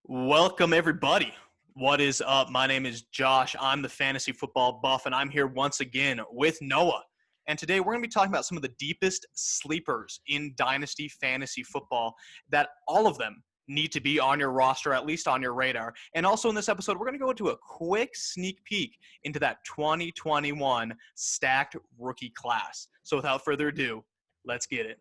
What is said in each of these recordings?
Welcome, everybody. What is up? My name is Josh. I'm the fantasy football buff, and I'm here once again with Noah. And today we're going to be talking about some of the deepest sleepers in Dynasty fantasy football that all of them need to be on your roster, at least on your radar. And also in this episode, we're going to go into a quick sneak peek into that 2021 stacked rookie class. So without further ado, let's get it.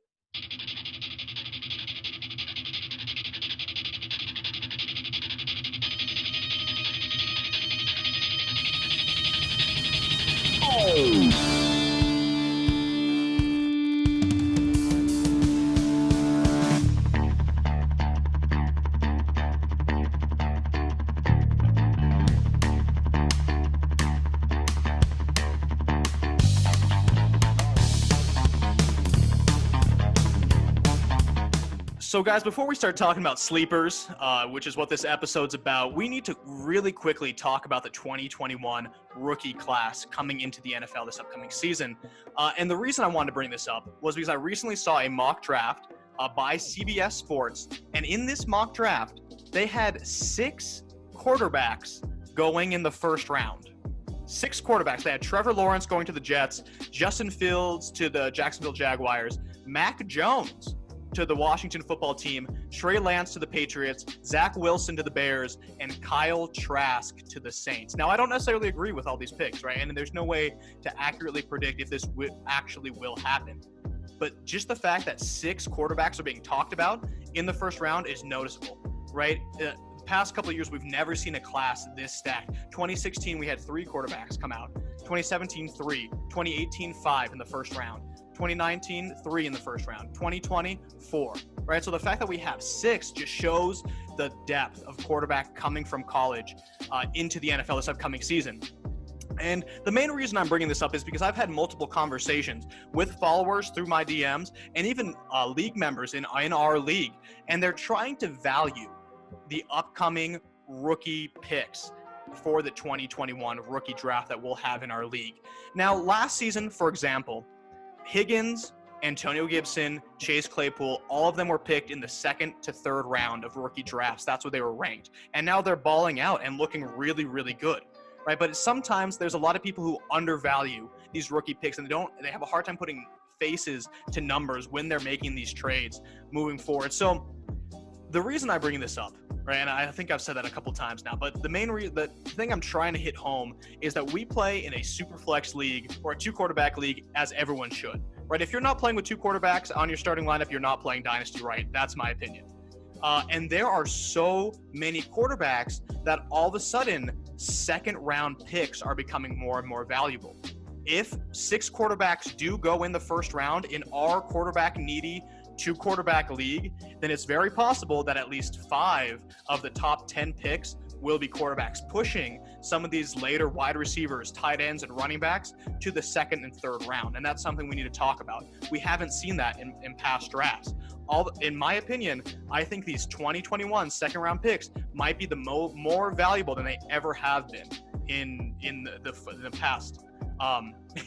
So guys, before we start talking about sleepers, which is what this episode's about, we need to really quickly talk about the 2021 rookie class coming into the NFL this upcoming season. And the reason I wanted to bring this up was because I recently saw a mock draft by CBS Sports. And in this mock draft, they had 6 quarterbacks going in the first round. 6 quarterbacks. They had Trevor Lawrence going to the Jets, Justin Fields to the Jacksonville Jaguars, Mac Jones to the Washington football team, Trey Lance to the Patriots, Zach Wilson to the Bears, and Kyle Trask to the Saints. Now, I don't necessarily agree with all these picks, right? And there's no way to accurately predict if this actually will happen. But just the fact that 6 quarterbacks are being talked about in the first round is noticeable, right? The past couple of years, we've never seen a class this stacked. 2016, we had 3 quarterbacks come out. 2017, 3. 2018, 5 in the first round. 2019, 3 in the first round. 2020, 4. Right? So the fact that we have 6 just shows the depth of quarterback coming from college into the NFL this upcoming season. And the main reason I'm bringing this up is because I've had multiple conversations with followers through my DMs and even league members in our league, and they're trying to value the upcoming rookie picks for the 2021 rookie draft that we'll have in our league. Now, last season, for example, Higgins, Antonio Gibson, Chase Claypool, all of them were picked in the 2nd to 3rd round of rookie drafts. That's where they were ranked. And now they're balling out and looking really, really good, right? But sometimes there's a lot of people who undervalue these rookie picks, and they have a hard time putting faces to numbers when they're making these trades moving forward. So the reason I'm bringing this up, right, and I think I've said that a couple times now, but the thing I'm trying to hit home is that we play in a super flex league or a 2-quarterback league, as everyone should, right? If you're not playing with 2 quarterbacks on your starting lineup, you're not playing Dynasty right. That's my opinion. And there are so many quarterbacks that all of a sudden 2nd-round picks are becoming more and more valuable. If 6 quarterbacks do go in the first round in our quarterback-needy 2-quarterback league, then it's very possible that at least 5 of the top 10 picks will be quarterbacks, pushing some of these later wide receivers, tight ends, and running backs to the 2nd and 3rd round. And that's something we need to talk about. We haven't seen that in past drafts. In my opinion, I think these 2021 2nd-round picks might be the more valuable than they ever have been in the past.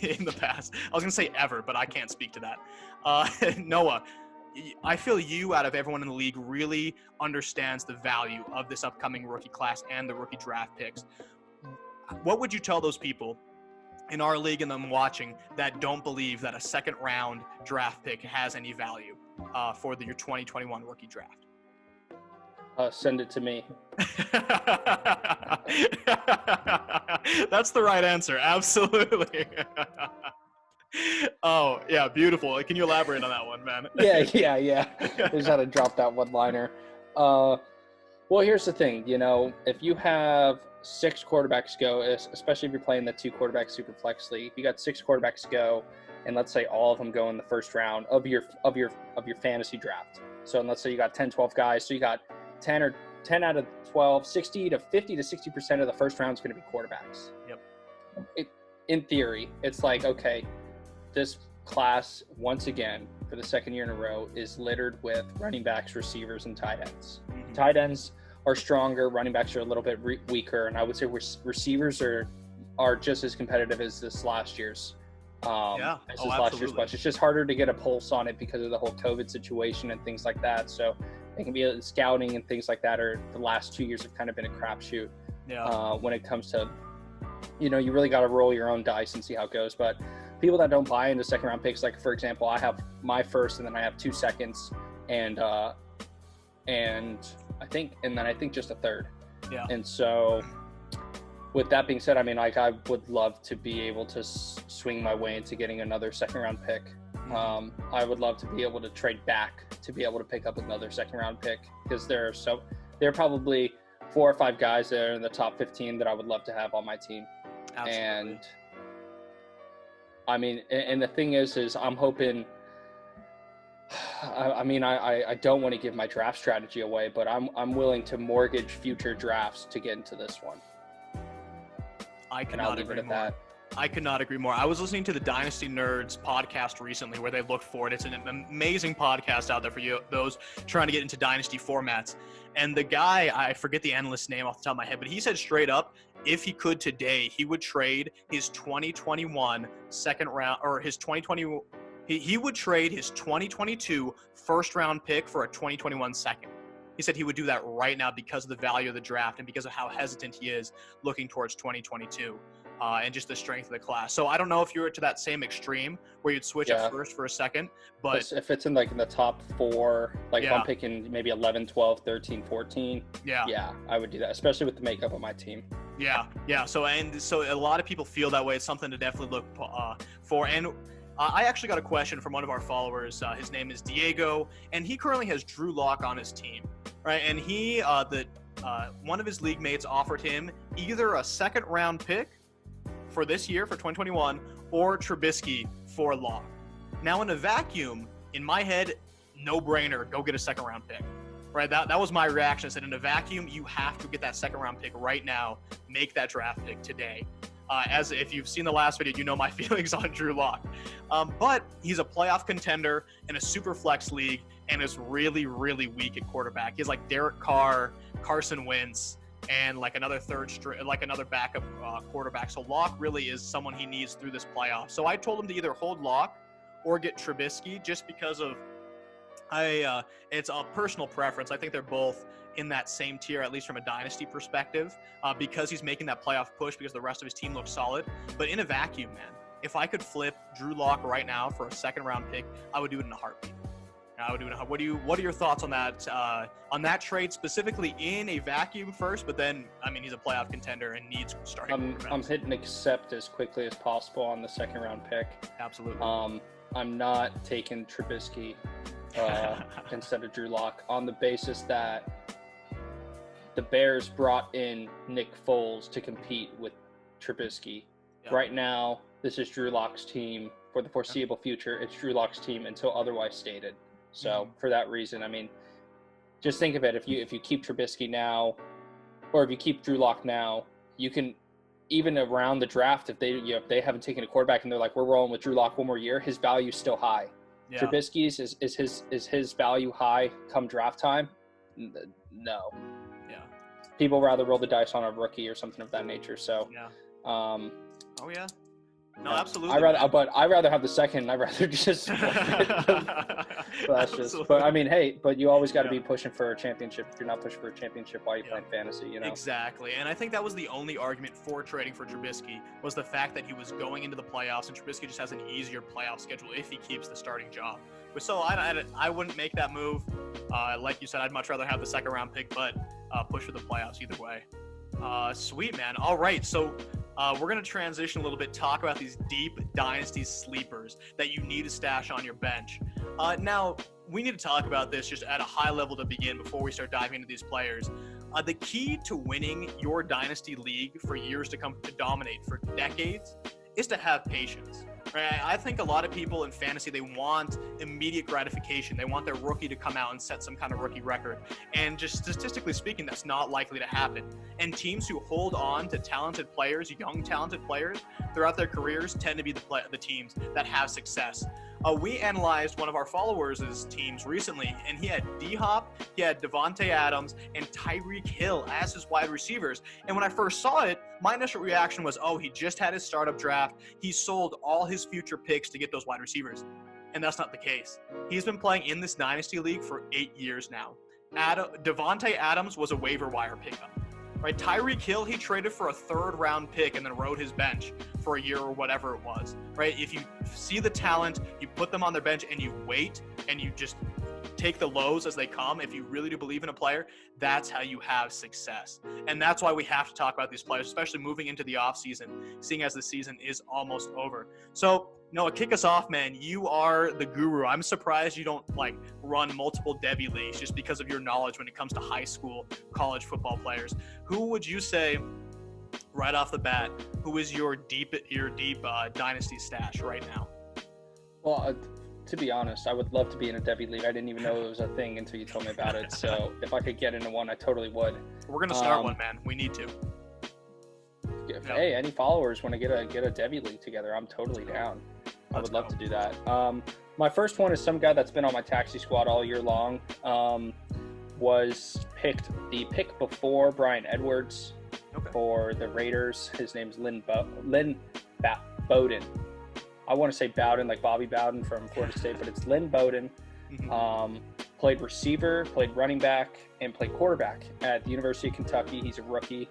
In the past. I was going to say ever, but I can't speak to that. Noah, I feel you, out of everyone in the league, really understands the value of this upcoming rookie class and the rookie draft picks. What would you tell those people in our league and them watching that don't believe that a 2nd-round draft pick has any value for your 2021 rookie draft? Send it to me. That's the right answer. Absolutely. Oh, yeah, beautiful. Can you elaborate on that one, man? Yeah. I just had to drop that one-liner. Well, here's the thing. If you have 6 quarterbacks go, especially if you're playing the 2-quarterback super flex league, you got 6 quarterbacks go, and let's say all of them go in the first round of your fantasy draft. So let's say you got 10, 12 guys, so you got 10 out of 12, 50 to 60% of the first round is going to be quarterbacks. Yep. In theory, it's like, okay, this class, once again, for the 2nd year in a row, is littered with running backs, receivers, and tight ends. Mm-hmm. Tight ends are stronger, running backs are a little bit weaker, and I would say receivers are just as competitive as this last year's. Last year's bunch. It's just harder to get a pulse on it because of the whole COVID situation and things like that. So It can be scouting and things like that. Or the last 2 years have kind of been a crapshoot. Yeah. When it comes to, you really got to roll your own dice and see how it goes. But people that don't buy into second round picks, like for example, I have my first, and then I have 2 seconds, and I think just a third. Yeah. And so, with that being said, I mean, like, I would love to be able to swing my way into getting another second round pick. I would love to be able to trade back to be able to pick up another second round pick, because there are probably 4 or 5 guys that are in the top 15 that I would love to have on my team. Absolutely. And I mean, and the thing is I'm hoping, I don't want to give my draft strategy away, but I'm willing to mortgage future drafts to get into this one. I cannot agree more. That. I could not agree more. I was listening to the Dynasty Nerds podcast recently where they looked forward. It's an amazing podcast out there for you, those trying to get into Dynasty formats. And the guy, I forget the analyst's name off the top of my head, but he said straight up, if he could today, he would trade his 2021 second round, or his 2020, he would trade his 2022 first round pick for a 2021 second. He said he would do that right now because of the value of the draft and because of how hesitant he is looking towards 2022 and just the strength of the class. So I don't know if you were to that same extreme where you'd switch a first for a second, but if it's in in the top 4, if I'm picking maybe 11, 12, 13, 14, I would do that, especially with the makeup of my team. Yeah. So a lot of people feel that way. It's something to definitely look for. And I actually got a question from one of our followers. His name is Diego, and he currently has Drew Lock on his team, right? And he, one of his league mates offered him either a second round pick for this year, for 2021, or Trubisky for Lock. Now, in a vacuum, in my head, no brainer, go get a second round pick, right? That was my reaction. I said, in a vacuum, you have to get that second round pick right now, make that draft pick today. As if you've seen the last video, you know my feelings on Drew Lock. But he's a playoff contender in a super flex league and is really, really weak at quarterback. He's like Derek Carr, Carson Wentz, and another another backup quarterback. So Lock really is someone he needs through this playoff. So I told him to either hold Lock or get Trubisky, just because of it's a personal preference. I think they're both in that same tier, at least from a dynasty perspective, because he's making that playoff push because the rest of his team looks solid. But in a vacuum, man, if I could flip Drew Lock right now for a second round pick, I would do it in a heartbeat. What are your thoughts on that trade, specifically in a vacuum first? But then, I mean, he's a playoff contender and needs starting. I'm hitting accept as quickly as possible on the second round pick. Absolutely. I'm not taking Trubisky instead of Drew Lock on the basis that the Bears brought in Nick Foles to compete with Trubisky. Yep. Right now, this is Drew Lock's team. For the foreseeable future, it's Drew Lock's team until otherwise stated. So for that reason, I mean, just think of it. If you keep Trubisky now, or if you keep Drew Lock now, you can, even around the draft, if they haven't taken a quarterback and they're like, we're rolling with Drew Lock one more year, his value is still high. Yeah. Trubisky's is his value high come draft time? No. Yeah. People rather roll the dice on a rookie or something of that nature. So. Yeah. Oh yeah. No, absolutely. I'd rather have the second. I'd rather just. That's just. But I mean, hey, but you always got to be pushing for a championship. If you're not pushing for a championship, why are you playing fantasy? Exactly, and I think that was the only argument for trading for Trubisky was the fact that he was going into the playoffs, and Trubisky just has an easier playoff schedule if he keeps the starting job. So I wouldn't make that move. Like you said, I'd much rather have the second round pick, but push for the playoffs either way. Sweet, man. All right, so. We're going to transition a little bit, talk about these deep dynasty sleepers that you need to stash on your bench. Now, we need to talk about this just at a high level to begin before we start diving into these players. The key to winning your dynasty league for years to come, to dominate for decades, is to have patience. Right? I think a lot of people in fantasy, they want immediate gratification. They want their rookie to come out and set some kind of rookie record. And just statistically speaking, that's not likely to happen. And teams who hold on to talented players, young talented players, throughout their careers tend to be the teams that have success. We analyzed one of our followers' teams recently, and he had D-Hop, he had Devontae Adams, and Tyreek Hill as his wide receivers. And when I first saw it, my initial reaction was, oh, he just had his startup draft. He sold all his future picks to get those wide receivers. And that's not the case. He's been playing in this dynasty league for 8 years now. Devontae Adams was a waiver wire pickup. Right, Tyreek Hill, he traded for a 3rd-round pick and then rode his bench for a year or whatever it was. Right, if you see the talent, you put them on their bench and you wait and you just take the lows as they come. If you really do believe in a player, that's how you have success. And that's why we have to talk about these players, especially moving into the offseason, seeing as the season is almost over. So, Noah, kick us off, man. You are the guru. I'm surprised you don't run multiple Debbie leagues just because of your knowledge when it comes to high school, college football players. Who would you say, right off the bat, who is your deep dynasty stash right now? Well, to be honest, I would love to be in a Debbie league. I didn't even know it was a thing until you told me about it. So if I could get into one, I totally would. We're gonna start one, man. We need to. Hey, any followers want to get a Debbie league together? I'm totally down. I would love to do that. My first one is some guy that's been on my taxi squad all year long. Was picked the pick before Brian Edwards for the Raiders. His name's Lynn Bowden. I want to say Bowden, like Bobby Bowden from Florida State, but it's Lynn Bowden. Played receiver, played running back, and played quarterback at the University of Kentucky. He's a rookie.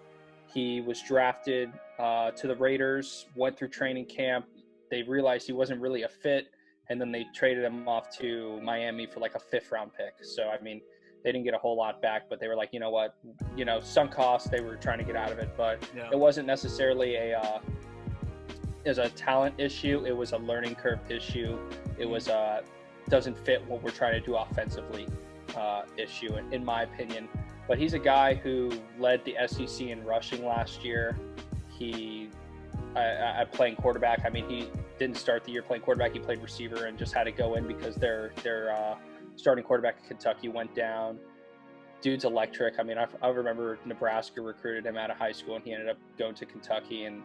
He was drafted to the Raiders, went through training camp. They realized he wasn't really a fit, and then they traded him off to Miami for like a 5th-round pick. So, I mean, they didn't get a whole lot back, but they were like, you know what, sunk cost. They were trying to get out of it, but it wasn't necessarily as a talent issue. It was a learning curve issue. It was doesn't fit what we're trying to do offensively issue, in my opinion. But he's a guy who led the SEC in rushing last year. I playing quarterback. I mean, he didn't start the year playing quarterback. He played receiver and just had to go in because their starting quarterback at Kentucky went down. Dude's electric. I mean, I remember Nebraska recruited him out of high school, and he ended up going to Kentucky. And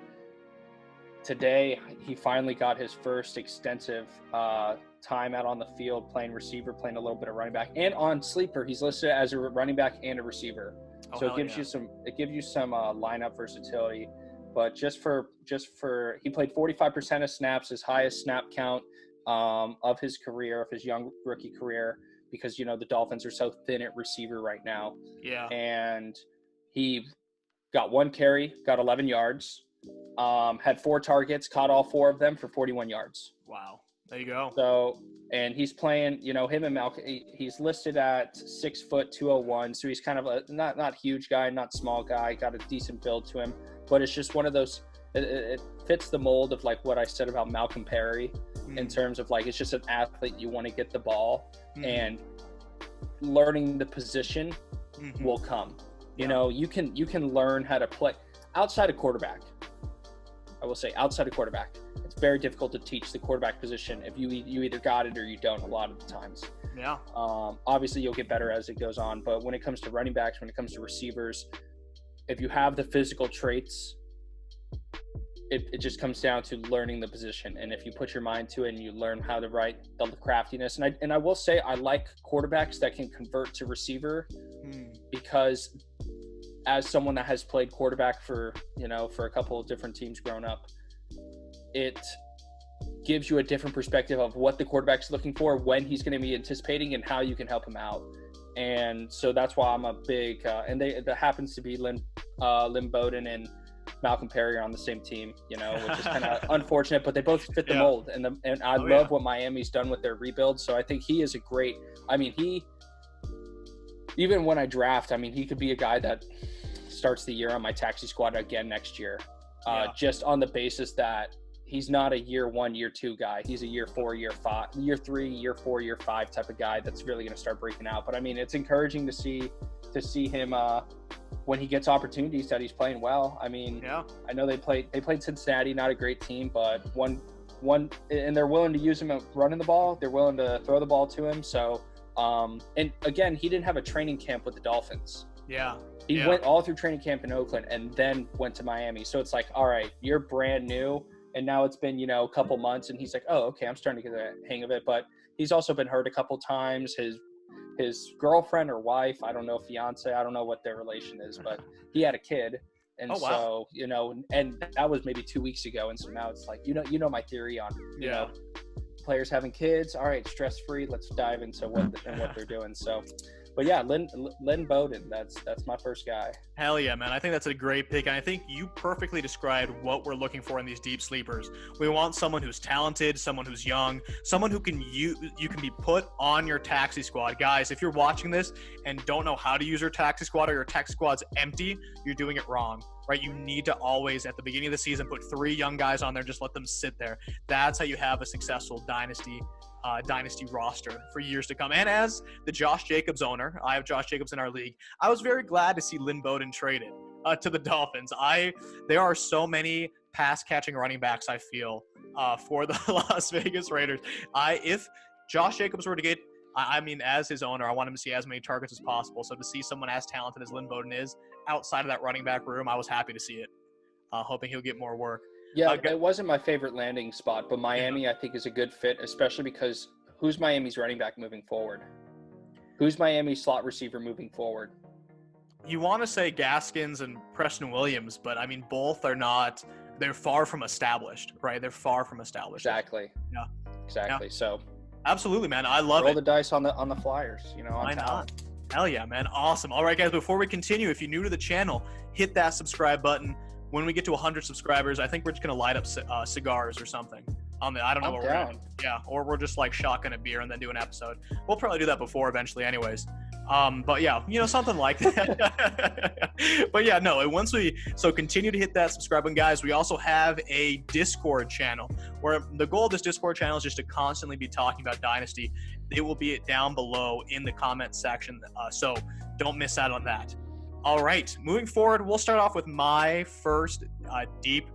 today, he finally got his first extensive time out on the field, playing receiver, playing a little bit of running back, and on Sleeper, he's listed as a running back and a receiver. So it gives you some lineup versatility. But just for he played 45% of snaps, his highest snap count of his career, of his young rookie career, because the Dolphins are so thin at receiver right now. Yeah. And he got 1 carry, got 11 yards, had 4 targets, caught all 4 of them for 41 yards. Wow. There you go. So, and he's playing, him and Malcolm, he's listed at 6 foot 201. So he's kind of a not huge guy, not small guy, got a decent build to him, but it's just one of those, it fits the mold of like what I said about Malcolm Perry in terms of like, it's just an athlete. You want to get the ball and learning the position will come. You can learn how to play outside of quarterback. I will say outside of quarterback, it's very difficult to teach the quarterback position if you either got it or you don't a lot of the times. Yeah. Obviously, you'll get better as it goes on, but when it comes to running backs, when it comes to receivers, if you have the physical traits, it just comes down to learning the position. And if you put your mind to it and you learn how to write the craftiness, and I will say I like quarterbacks that can convert to receiver because as someone that has played quarterback for a couple of different teams growing up, it gives you a different perspective of what the quarterback's looking for, when he's going to be anticipating, and how you can help him out. And so that's why I'm a big and that happens to be Lynn Bowden and Malcolm Perry are on the same team, which is kind of unfortunate, but they both fit the mold. And I love what Miami's done with their rebuild. So I think he is even when I draft, he could be a guy that starts the year on my taxi squad again next year, just on the basis that he's not a year 1, year 2 guy. He's a year 4, year 5, year 3, year 4, year 5 type of guy that's really going to start breaking out. But it's encouraging to see him when he gets opportunities that he's playing well. I know they played Cincinnati, not a great team, but one, and they're willing to use him running the ball. They're willing to throw the ball to him. So, and again, he didn't have a training camp with the Dolphins. Yeah. He went all through training camp in Oakland and then went to Miami. So it's like, all right, you're brand new. And now it's been, a couple months, and he's like, oh, okay, I'm starting to get the hang of it. But he's also been hurt a couple times. His girlfriend or wife, I don't know, fiance, I don't know what their relation is, but he had a kid. And so, and that was maybe 2 weeks ago. And so now it's like, my theory on, players having kids. All right, stress-free. Let's dive into what they're doing. So, But yeah, Lynn Bowden, that's my first guy. Hell yeah, man. I think that's a great pick. And I think you perfectly described what we're looking for in these deep sleepers. We want someone who's talented, someone who's young, someone who you can be put on your taxi squad. Guys, if you're watching this and don't know how to use your taxi squad, or your taxi squad's empty, you're doing it wrong, right? You need to always, at the beginning of the season, put 3 young guys on there. Just let them sit there. That's how you have a successful dynasty roster for years to come. And as the Josh Jacobs owner, I have Josh Jacobs in our league, I was very glad to see Lynn Bowden traded to the Dolphins. There are so many pass-catching running backs, I feel, for the Las Vegas Raiders. If Josh Jacobs were to get, as his owner, I want him to see as many targets as possible. So to see someone as talented as Lynn Bowden is outside of that running back room, I was happy to see it. Hoping he'll get more work. Yeah, it wasn't my favorite landing spot, but Miami, I think, is a good fit, especially because who's Miami's running back moving forward? Who's Miami's slot receiver moving forward? You want to say Gaskins and Preston Williams, but both are not. They're far from established, right? They're far from established. Exactly. Yeah. Exactly. Yeah. So. Absolutely, man. I love it. Roll the dice on the Flyers. Why not? Hell yeah, man. Awesome. All right, guys. Before we continue, if you're new to the channel, hit that subscribe button. When we get to 100 subscribers, I think we're just going to light up cigars or something. I don't know what we're doing. Yeah, or we're just like shotgun a beer and then do an episode. We'll probably do that before eventually anyways. But yeah, something like that. But yeah, no, so continue to hit that subscribe button, guys. We also have a Discord channel where the goal of this Discord channel is just to constantly be talking about Dynasty. It will be down below in the comment section. So don't miss out on that. All right, moving forward, we'll start off with my first deep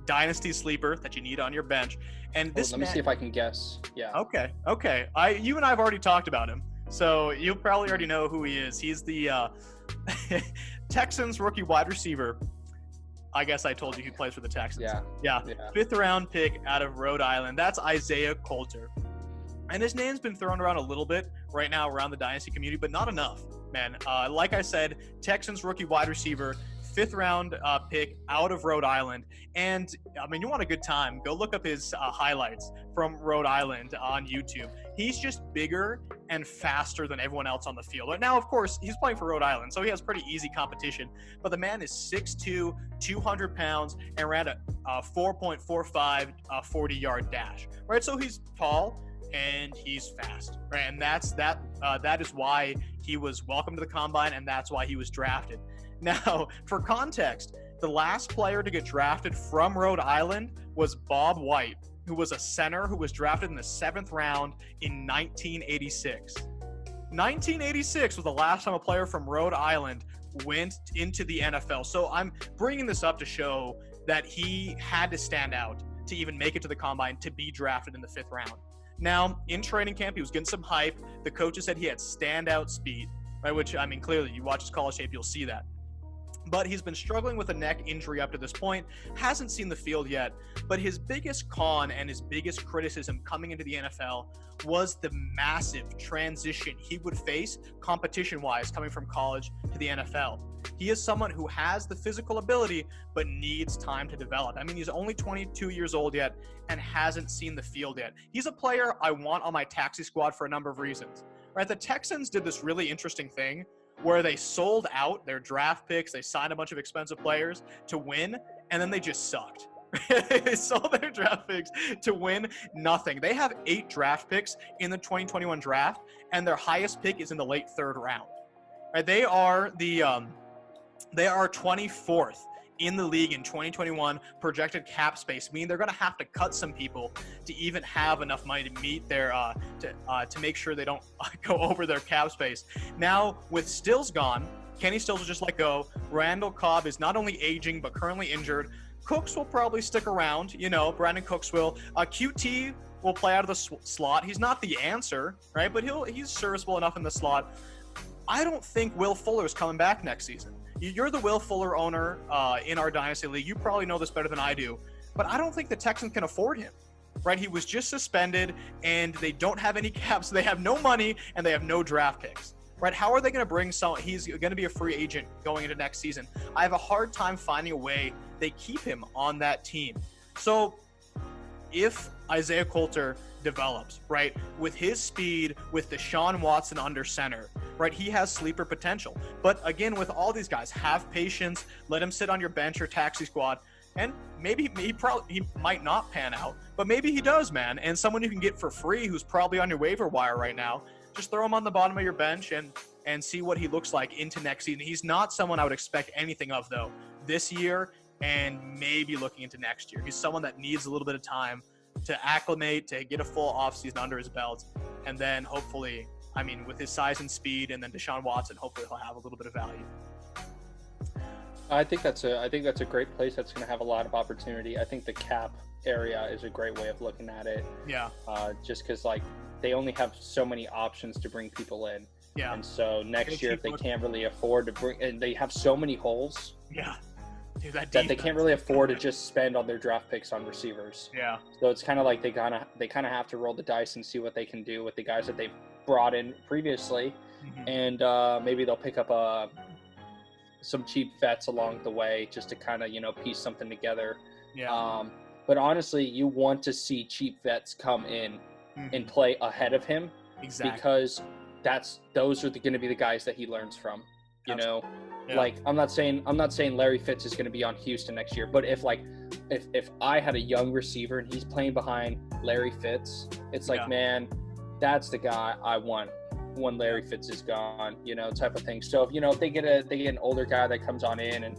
dynasty sleeper that you need on your bench. And let me see if I can guess. Yeah. Okay. You and I have already talked about him, so you probably already know who he is. He's the Texans rookie wide receiver. I guess I told you he plays for the Texans. Yeah. 5th round pick out of Rhode Island. That's Isaiah Coulter. And his name's been thrown around a little bit right now around the dynasty community, but not enough, man. Like I said, Texans rookie wide receiver, 5th round pick out of Rhode Island. And you want a good time, go look up his highlights from Rhode Island on YouTube. He's just bigger and faster than everyone else on the field. Now, of course, he's playing for Rhode Island, so he has pretty easy competition. But the man is 6'2", 200 pounds, and ran a 4.45 40-yard dash. Right, so he's tall and he's fast, right? And that is why he was welcome to the combine, and that's why he was drafted. Now, for context, the last player to get drafted from Rhode Island was Bob White, who was a center who was drafted in the 7th round in 1986. 1986 was the last time a player from Rhode Island went into the NFL. So I'm bringing this up to show that he had to stand out to even make it to the combine to be drafted in the 5th round. Now, in training camp, he was getting some hype. The coaches said he had standout speed, right? Which, clearly, you watch his college tape, you'll see that. But he's been struggling with a neck injury up to this point, hasn't seen the field yet. But his biggest con and his biggest criticism coming into the NFL was the massive transition he would face competition-wise coming from college to the NFL. He is someone who has the physical ability, but needs time to develop. He's only 22 years old yet and hasn't seen the field yet. He's a player I want on my taxi squad for a number of reasons. Right? The Texans did this really interesting thing where they sold out their draft picks, they signed a bunch of expensive players to win, and then they just sucked. They sold their draft picks to win nothing. They have 8 draft picks in the 2021 draft, and their highest pick is in the late 3rd round. Right? They are 24th in the league in 2021 projected cap space, meaning they're going to have to cut some people to even have enough money to meet their to make sure they don't go over their cap space. Now, with Stills gone, Kenny Stills will just let go. Randall Cobb is not only aging but currently injured. Cooks will probably stick around, Brandon Cooks will. QT will play out of the slot. He's not the answer, right? But he's serviceable enough in the slot. I don't think Will Fuller is coming back next season. You're the Will Fuller owner in our Dynasty League. You probably know this better than I do. But I don't think the Texans can afford him, right? He was just suspended, and they don't have any caps. So they have no money, and they have no draft picks, right? How are they going to bring someone? He's going to be a free agent going into next season. I have a hard time finding a way they keep him on that team. So if Isaiah Coulter develops, right, with his speed, with Deshaun Watson under center, right? He has sleeper potential. But again, with all these guys, have patience, let him sit on your bench or taxi squad, and maybe he might not pan out, but maybe he does, man. And someone you can get for free who's probably on your waiver wire right now, just throw him on the bottom of your bench and see what he looks like into next season. He's not someone I would expect anything of, though, this year and maybe looking into next year. He's someone that needs a little bit of time to acclimate, to get a full offseason under his belt, and then hopefully, I mean, with his size and speed, and then Deshaun Watson, hopefully he'll have a little bit of value. I think that's a great place that's going to have a lot of opportunity. I think the cap area is a great way of looking at it. Yeah. Just because, like, they only have so many options to bring people in. Yeah. And so next year, if they can't really afford to bring, and they have so many holes. Yeah. Dude, that they can't really afford to just spend on their draft picks on receivers. Yeah. So it's kind of like they kind of have to roll the dice and see what they can do with the guys that they've brought in previously, and maybe they'll pick up some cheap vets along the way just to kind of piece something together. Yeah. But honestly, you want to see cheap vets come in and play ahead of him. Exactly. Because those are going to be the guys that he learns from. Yeah. Like I'm not saying Larry Fitz is going to be on Houston next year, but if I had a young receiver and he's playing behind Larry Fitz, it's like, man, that's the guy I want when Larry Fitz is gone, type of thing. So if they get an older guy that comes on in and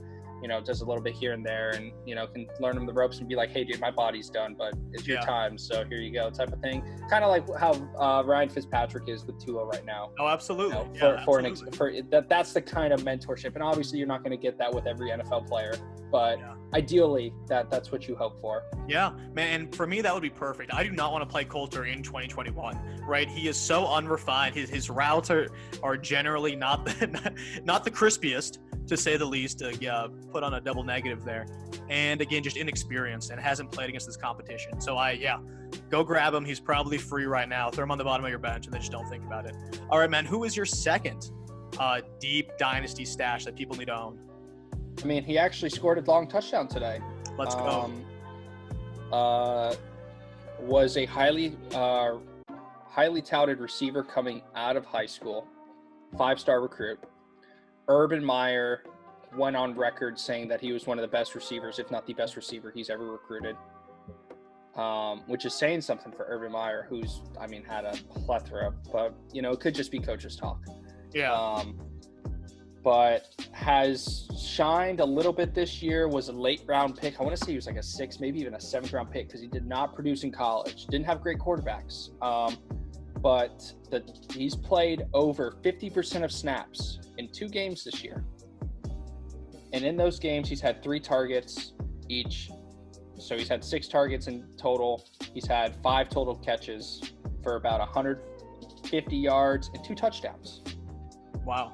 does a little bit here and there, and can learn him the ropes and be like, hey dude, my body's done, but it's your time, so here you go, type of thing. Kind of like how Ryan Fitzpatrick is with Tua right now. Oh, absolutely. That's the kind of mentorship, and obviously you're not going to get that with every NFL player, but ideally that's what you hope for. Yeah, man, and for me that would be perfect. I do not want to play Coulter in 2021, right? He is so unrefined. His routes are generally not the crispiest, to say the least. Put on a double negative there, and again, just inexperienced and hasn't played against this competition. So go grab him. He's probably free right now. Throw him on the bottom of your bench and then just don't think about it. All right, man, who is your second deep dynasty stash that people need to own? I mean, he actually scored a long touchdown today. Let's go. Was a highly touted receiver coming out of high school, 5-star recruit. Urban Meyer went on record saying that he was one of the best receivers, if not the best receiver he's ever recruited, which is saying something for Urban Meyer, who's, had a plethora, but, it could just be coach's talk. Yeah. But has shined a little bit this year, was a late-round pick. I want to say he was like a 6th, maybe even a 7th-round pick, because he did not produce in college. Didn't have great quarterbacks. But he's played over 50% of snaps in 2 games this year. And in those games, he's had 3 targets each. So he's had 6 targets in total. He's had 5 total catches for about 150 yards and 2 touchdowns. Wow.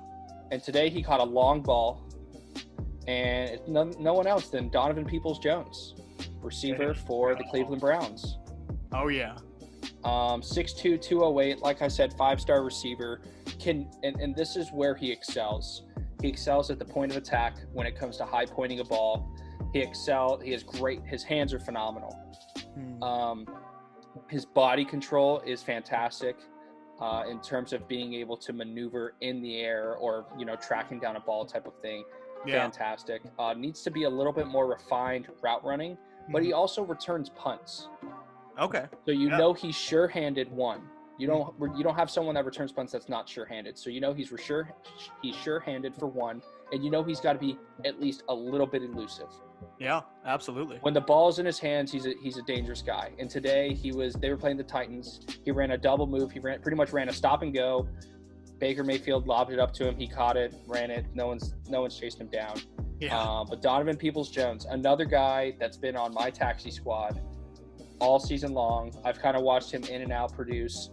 And today he caught a long ball, and it's no one else than Donovan Peoples-Jones, receiver for the Cleveland Browns. Oh, yeah. 6'2", 208, like I said, 5-star receiver. And this is where he excels. He excels at the point of attack when it comes to high pointing a ball. He is great. His hands are phenomenal. His body control is fantastic. In terms of being able to maneuver in the air or, tracking down a ball type of thing. Yeah. Fantastic. Needs to be a little bit more refined route running, but he also returns punts. Okay. So know he's sure-handed one. You don't have someone that returns punts that's not sure-handed. So he's sure-handed for one, and he's got to be at least a little bit elusive. Yeah, absolutely. When the ball's in his hands, he's a dangerous guy. And today they were playing the Titans. He ran a double move. He pretty much ran a stop and go. Baker Mayfield lobbed it up to him. He caught it, ran it. No one's chased him down. Yeah. But Donovan Peoples-Jones, another guy that's been on my taxi squad all season long. I've kind of watched him in and out produce,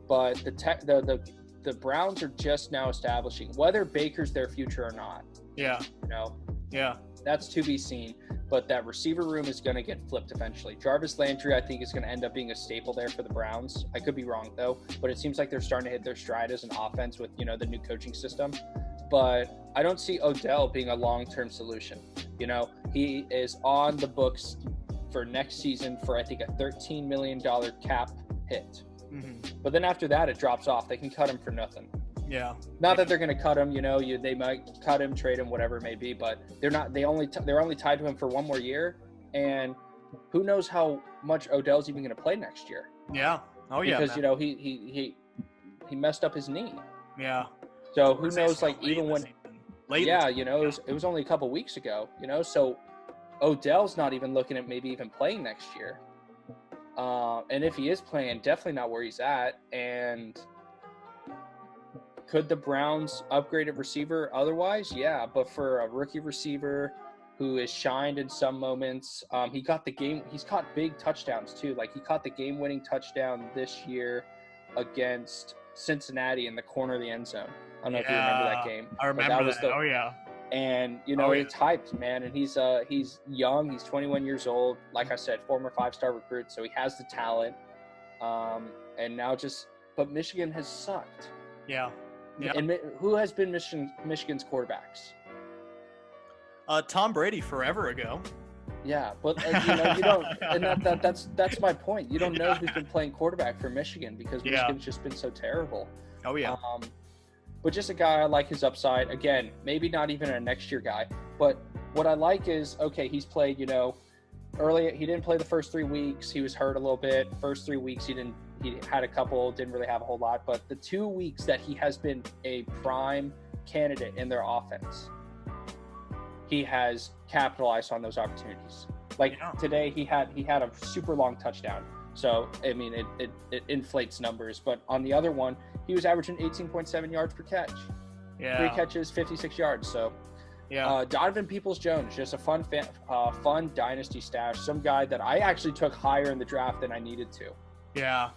but the Browns are just now establishing whether Baker's their future or not. Yeah. Yeah. That's to be seen, but that receiver room is going to get flipped eventually. Jarvis Landry, I think, is going to end up being a staple there for the Browns. I could be wrong, though, but it seems like they're starting to hit their stride as an offense with, the new coaching system. But I don't see Odell being a long-term solution. He is on the books for next season for, I think, a $13 million cap hit. But then after that, it drops off. They can cut him for nothing. Yeah. Not that they're going to cut him, they might cut him, trade him, whatever it may be, but they're only tied to him for one more year, and who knows how much Odell's even going to play next year. Yeah. Oh yeah. Because he messed up his knee. Yeah. So who knows, like, even when late it was only a couple weeks ago, so Odell's not even looking at maybe even playing next year. And if he is playing, definitely not where he's at. And could the Browns upgrade a receiver otherwise? Yeah, but for a rookie receiver who has shined in some moments, he's caught big touchdowns too. Like, he caught the game-winning touchdown this year against Cincinnati in the corner of the end zone. I don't know if you remember that game. I remember that. Oh yeah. And it's hyped, man. And he's young. He's 21 years old. Like I said, former 5-star recruit, so he has the talent. And now but Michigan has sucked. Yeah. Yeah. And who has been Michigan's quarterbacks? Tom Brady forever ago. Yeah, but you don't, and that's my point. You don't know who's been playing quarterback for Michigan because Michigan's just been so terrible. Oh yeah. But just a guy, I like his upside. Again, maybe not even a next year guy, but what I like is, okay, he's played, early. He didn't play the first 3 weeks. He was hurt a little bit. First 3 weeks, he had a couple, didn't really have a whole lot. But the 2 weeks that he has been a prime candidate in their offense, he has capitalized on those opportunities. Like today, he had a super long touchdown. So, I mean, it inflates numbers. But on the other one, he was averaging 18.7 yards per catch. Yeah. 3 catches, 56 yards. So, yeah. Donovan Peoples-Jones, just a fun dynasty stash. Some guy that I actually took higher in the draft than I needed to. Yeah.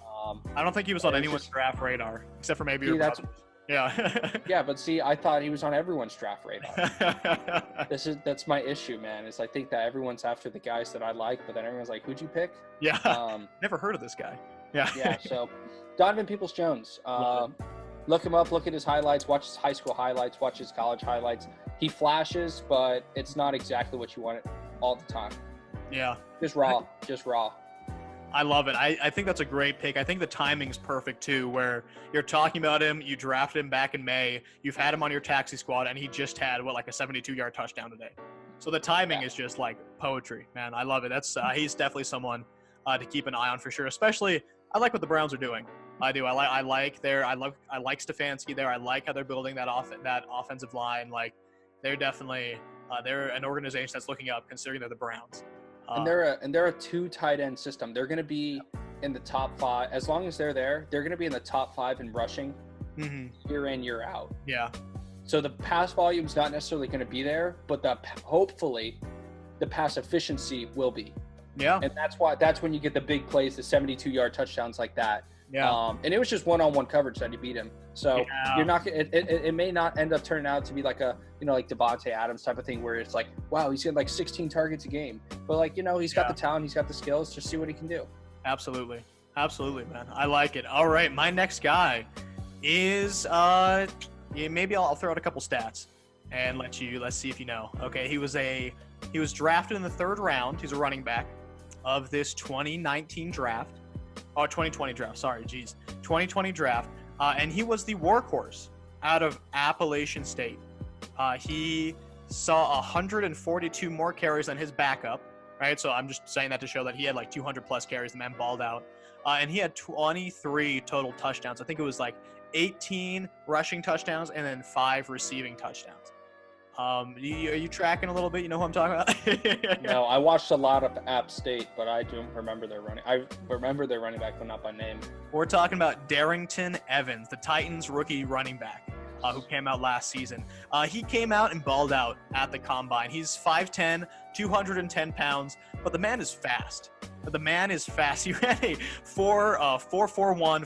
I don't think he was on anyone's draft radar, except for maybe your brother's. Yeah. Yeah, but see, I thought he was on everyone's draft radar. That's my issue, man. Is I think that everyone's after the guys that I like, but then everyone's like, "Who'd you pick?" Yeah. Never heard of this guy. Yeah. Yeah. So, Donovan Peoples-Jones. Look him up. Look at his highlights. Watch his high school highlights. Watch his college highlights. He flashes, but it's not exactly what you want it all the time. Yeah. Just raw. I love it. I think that's a great pick. I think the timing's perfect too, where you're talking about him, you drafted him back in May, you've had him on your taxi squad, and he just had a 72-yard touchdown today. So the timing is just like poetry, man. I love it. That's he's definitely someone to keep an eye on for sure. Especially, I like what the Browns are doing. I do. I like Stefanski there. I like how they're building that offensive line. Like, they're definitely they're an organization that's looking up, considering they're the Browns. And they're a 2 tight end system. They're going to be in the top 5 as long as they're there. They're going to be in the top 5 in rushing year in, year out. Yeah. So the pass volume's not necessarily going to be there, but hopefully the pass efficiency will be. Yeah. And that's when you get the big plays, the 72-yard touchdowns like that. Yeah. And it was just one-on-one coverage that he beat him. So you're not. It may not end up turning out to be like a like Devontae Adams type of thing where it's like, wow, he's getting like 16 targets a game, but like he's got the talent, he's got the skills. Just see what he can do. Absolutely, man. I like it. All right, my next guy is maybe I'll throw out a couple stats and let's see if you know. Okay, he was drafted in the 3rd round. He's a running back of this 2019 draft. Oh, 2020 draft. Sorry, 2020 draft. And he was the workhorse out of Appalachian State. He saw 142 more carries than his backup, right? So I'm just saying that to show that he had like 200 plus carries. The man balled out. And he had 23 total touchdowns. I think it was like 18 rushing touchdowns and then 5 receiving touchdowns. Are you tracking a little bit? You know who I'm talking about? No, I watched a lot of App State, but I don't remember their running. I remember their running back, but not by name. We're talking about Darrynton Evans, the Titans rookie running back, who came out last season. He came out and balled out at the combine. He's 5'10", 210 pounds, but the man is fast. He ran a 4.41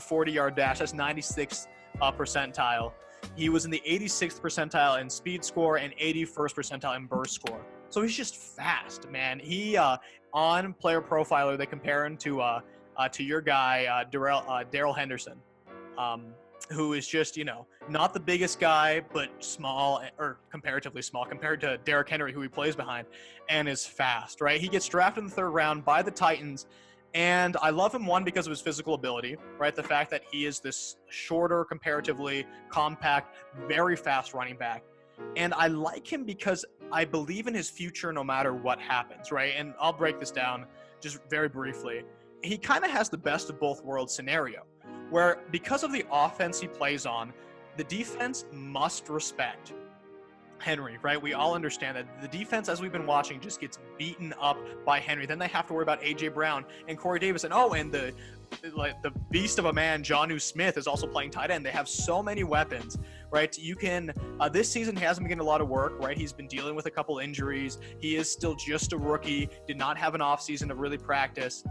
40-yard dash. That's 96th percentile. He was in the 86th percentile in speed score and 81st percentile in burst score. So he's just fast, man. He on Player Profiler, they compare him to your guy Darrell Henderson, who is just not the biggest guy, but small or comparatively small compared to Derrick Henry, who he plays behind, and is fast. Right? He gets drafted in the 3rd round by the Titans, And I love him, one, because of his physical ability, right? The fact that he is this shorter, comparatively compact, very fast running back. And I like him because I believe in his future no matter what happens, right? And I'll break this down just very briefly. He kind of has the best of both worlds scenario, where because of the offense he plays on, the defense must respect Henry, right? We all understand that the defense, as we've been watching, just gets beaten up by Henry. Then they have to worry about A.J. Brown and Corey Davis. And the beast of a man, Jonnu Smith, is also playing tight end. They have so many weapons, right? You can, this season he hasn't been getting a lot of work, right? He's been dealing with a couple injuries. He is still just a rookie, did not have an offseason to really practice.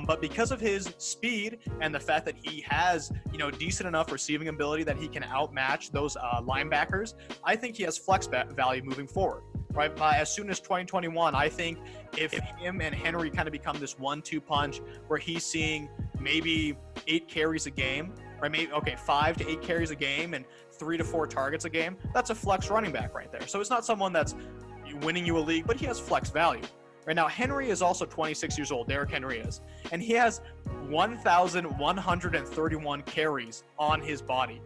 But because of his speed and the fact that he has, decent enough receiving ability that he can outmatch those linebackers, I think he has flex value moving forward. Right, as soon as 2021, I think if him and Henry kind of become this 1-2 punch, where he's seeing maybe 8 carries a game, right? Maybe 5 to 8 carries a game and 3 to 4 targets a game. That's a flex running back right there. So it's not someone that's winning you a league, but he has flex value. Right now, Henry is also 26 years old. Derrick Henry is, and he has 1,131 carries on his body.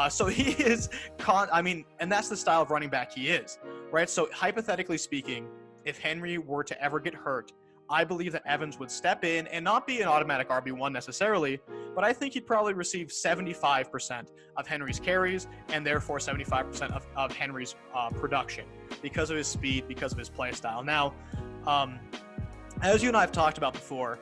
So he is, and that's the style of running back he is, right? So hypothetically speaking, if Henry were to ever get hurt, I believe that Evans would step in and not be an automatic RB1 necessarily, but I think he'd probably receive 75% of Henry's carries and therefore 75% of Henry's production because of his speed, because of his play style. Now, as you and I have talked about before,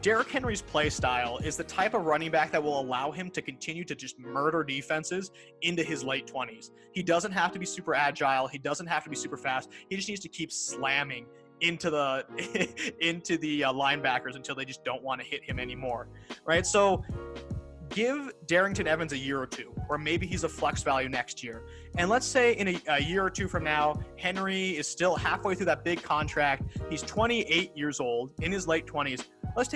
Derrick Henry's play style is the type of running back that will allow him to continue to just murder defenses into his late 20s. He doesn't have to be super agile. He doesn't have to be super fast. He just needs to keep slamming into the linebackers until they just don't want to hit him anymore, right? So give Darrynton Evans a year or two, or maybe he's a flex value next year. And let's say in a year or two from now, Henry is still halfway through that big contract. He's 28 years old, in his late 20s. Let's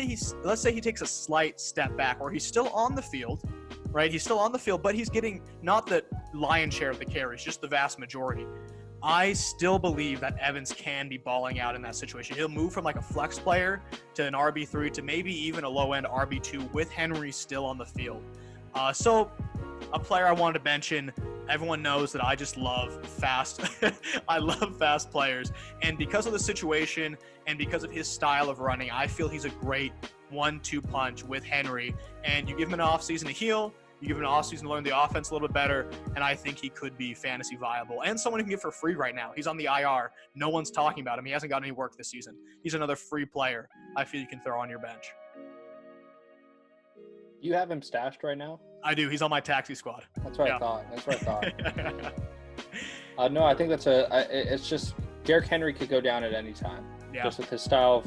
say he takes a slight step back, or he's still on the field, right? He's still on the field, but he's getting not the lion's share of the carries, just the vast majority. I still believe that Evans can be balling out in that situation. He'll move from like a flex player to an RB3 to maybe even a low-end RB2 with Henry still on the field. So a player I wanted to mention, everyone knows that I just love fast. I love fast players. And because of the situation and because of his style of running, I feel he's a great 1-2 punch with Henry. And you give him an offseason to heal, you give him an offseason to learn the offense a little bit better, and I think he could be fantasy viable. And someone who can get for free right now. He's on the IR. No one's talking about him. He hasn't got any work this season. He's another free player I feel you can throw on your bench. You have him stashed right now? I do. He's on my taxi squad. That's what I thought. No, I think it's just Derrick Henry could go down at any time. Yeah. Just with his style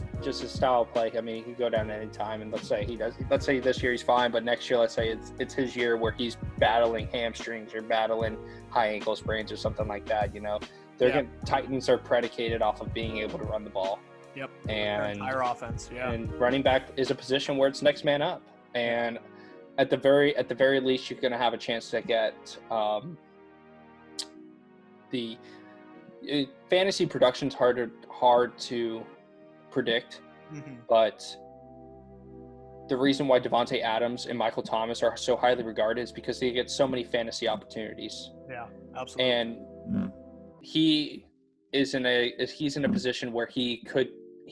of play. I mean, he could go down at any time. And let's say this year he's fine, but next year, let's say it's his year where he's battling hamstrings or battling high ankle sprains or something like that. Titans are predicated off of being able to run the ball. Yep. And entire offense. Yeah. And running back is a position where it's next man up. And at the very least, you're going to have a chance to get the fantasy production's hard to predict, but the reason why Devontae Adams and Michael Thomas are so highly regarded is because they get so many fantasy opportunities. Yeah, absolutely. And he's in a position where he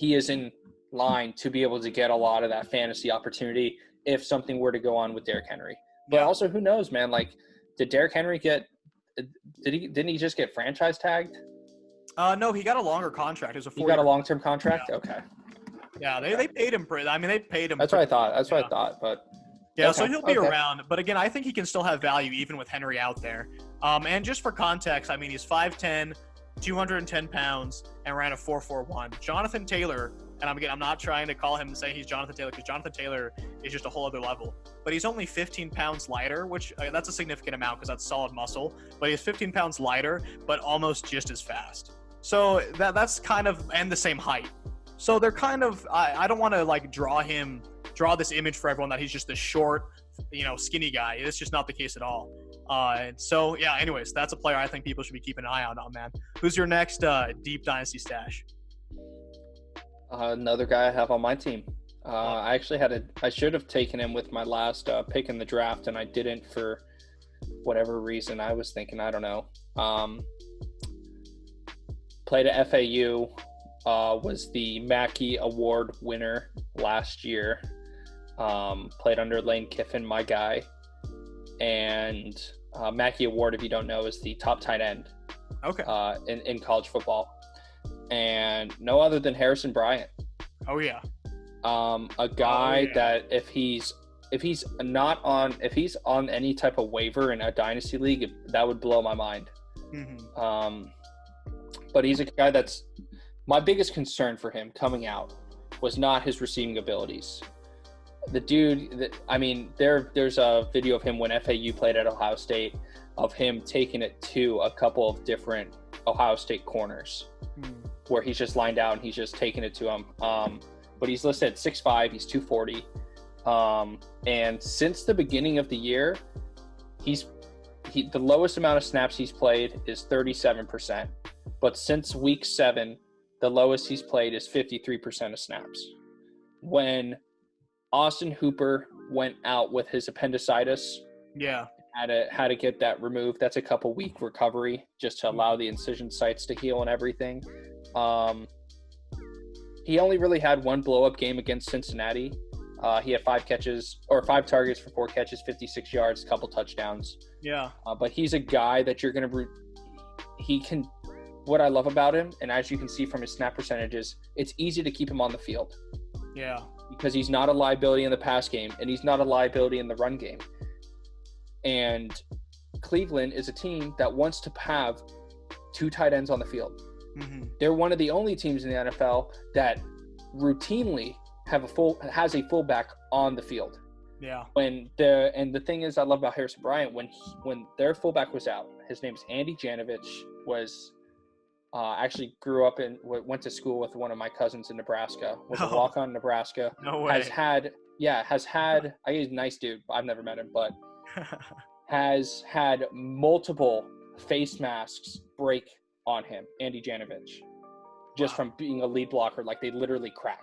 is in line to be able to get a lot of that fantasy opportunity if something were to go on with Derrick Henry. But also, who knows, man? Like, did Derrick Henry didn't he just get franchise tagged? No, he got a longer contract. It was a 4-year. He got a long-term contract? Yeah. Okay. Yeah, they paid him. They paid him. That's what I thought. I thought, but yeah, okay. So he'll be around. But again, I think he can still have value even with Henry out there. And just for context, I mean, he's 5'10", 210 pounds, and ran a 4.41. Jonathan Taylor, and I'm not trying to call him and say he's Jonathan Taylor, because Jonathan Taylor is just a whole other level. But he's only 15 pounds lighter, which that's a significant amount because that's solid muscle. But he's 15 pounds lighter, but almost just as fast. So that's kind of, and the same height. So they're kind of, I don't want to like draw this image for everyone that he's just this short, skinny guy. It's just not the case at all. So yeah, anyways, that's a player I think people should be keeping an eye on, man. Who's your next deep dynasty stash? Another guy I have on my team, I actually I should have taken him with my last pick in the draft, and I didn't for whatever reason. I was thinking, I don't know. Played at FAU, was the Mackey Award winner last year. Played under Lane Kiffin, my guy. And Mackey Award, if you don't know, is the top tight end. Okay. In college football. And no other than Harrison Bryant. Oh yeah. A guy that if he's on any type of waiver in a dynasty league, that would blow my mind. Mm-hmm. But he's a guy that's my biggest concern for him coming out was not his receiving abilities. The dude, there's a video of him when FAU played at Ohio State of him taking it to a couple of different Ohio State corners where he's just lined out and he's just taking it to him. But he's listed at 6'5", he's 240. And since the beginning of the year, the lowest amount of snaps he's played is 37%. But since week 7, the lowest he's played is 53% of snaps. When Austin Hooper went out with his appendicitis, had to get that removed. That's a couple week recovery just to allow the incision sites to heal and everything. He only really had one blow-up game against Cincinnati. He had 5 targets for 4 catches, 56 yards, a couple touchdowns. Yeah. But he's a guy that you're going to what I love about him, and as you can see from his snap percentages, it's easy to keep him on the field. Yeah. Because he's not a liability in the pass game, and he's not a liability in the run game. And Cleveland is a team that wants to have 2 tight ends on the field. Mm-hmm. They're one of the only teams in the NFL that routinely has a fullback on the field. Yeah. The thing is, I love about Harrison Bryant, when their fullback was out, his name's Andy Janovich, was actually went to school with one of my cousins in Nebraska, was a walk-on in Nebraska. No way. Has had, I he's a nice dude. I've never met him, but has had multiple face masks break on him, Andy Janovich, just from being a lead blocker. Like, they literally crack.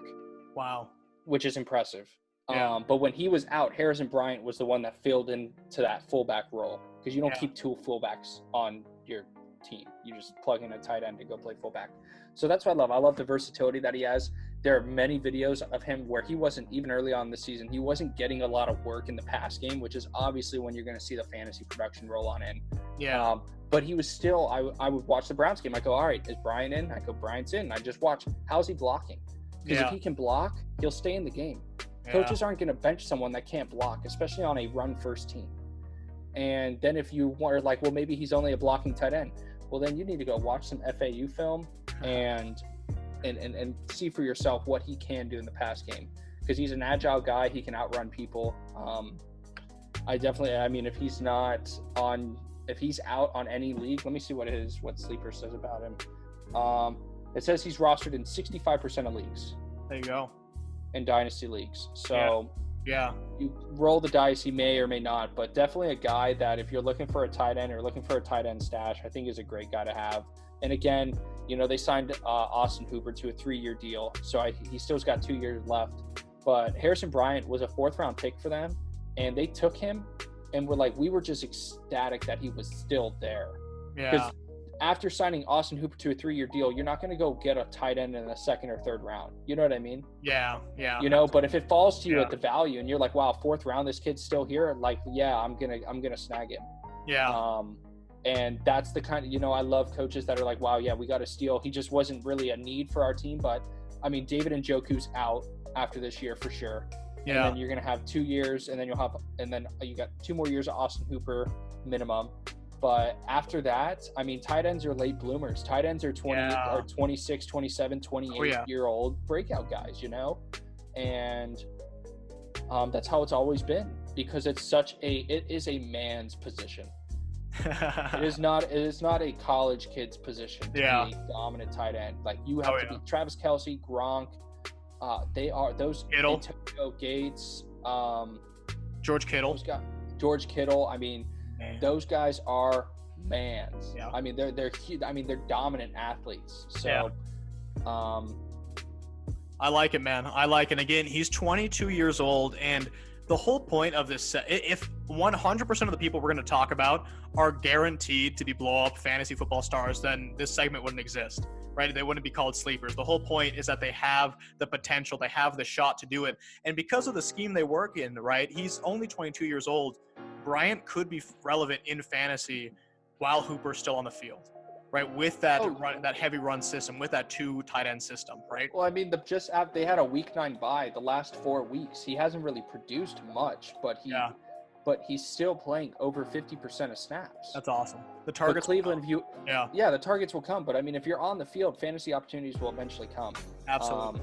Wow. Which is impressive. Yeah. But when he was out, Harrison Bryant was the one that filled into that fullback role, because you don't keep 2 fullbacks on your team. You just plug in a tight end to go play fullback. So that's what I love. I love the versatility that he has. There are many videos of him where he wasn't, even early on this season, he wasn't getting a lot of work in the pass game, which is obviously when you're going to see the fantasy production roll on in. Yeah. But he was still, I would watch the Browns game. I go, all right, is Bryant in? I go, Bryant's in. I just watch, how's he blocking? Because if he can block, he'll stay in the game. Yeah. Coaches aren't going to bench someone that can't block, especially on a run-first team. And then if you are like, well, maybe he's only a blocking tight end, well, then you need to go watch some FAU film and see for yourself what he can do in the pass game, because he's an agile guy. He can outrun people. If he's out on any league, let me see what Sleeper says about him. It says he's rostered in 65% of leagues. There you go. In dynasty leagues. So yeah, you roll the dice, he may or may not, but definitely a guy that if you're looking for a tight end or looking for a tight end stash, I think is a great guy to have. And again, they signed Austin Hooper to a 3-year deal, so he still's got 2 years left. But Harrison Bryant was a 4th-round pick for them, and they took him, and we were just ecstatic that he was still there. Yeah. Because after signing Austin Hooper to a 3-year deal, you're not going to go get a tight end in the 2nd or 3rd round. You know what I mean? Yeah. But if it falls to you at the value, and you're like, wow, 4th round, this kid's still here. Like, yeah, I'm gonna snag him. Yeah. And that's the kind of, I love coaches that are like, wow, yeah, we got to steal. He just wasn't really a need for our team. But, David Njoku's out after this year for sure. Yeah. And then you're going to have 2 years, and then you got 2 more years of Austin Hooper minimum. But after that, tight ends are late bloomers. Tight ends are 26, 27, 28-year-old breakout guys, And that's how it's always been, because it is a man's position. It is not a college kid's position to be a dominant tight end. Like, you have to be Travis Kelce, Gronk. They are those Kittle. Antonio Gates, George Kittle. George Kittle. Man. Those guys are mans. Yeah. They're huge. They're dominant athletes. So, I like it, man. I like it. Again, he's 22 years old, and the whole point of this, if 100% of the people we're going to talk about are guaranteed to be blow-up fantasy football stars, then this segment wouldn't exist, right? They wouldn't be called sleepers. The whole point is that they have the potential, they have the shot to do it. And because of the scheme they work in, right, he's only 22 years old. Bryant could be relevant in fantasy while Hooper's still on the field, right? With that that heavy run system, with that 2 tight end system, right? Well, I mean, they had a week 9 bye. The last 4 weeks, he hasn't really produced much, but he's still playing over 50% of snaps. That's awesome. The targets. But Cleveland, the targets will come. But I mean, if you're on the field, fantasy opportunities will eventually come. Absolutely.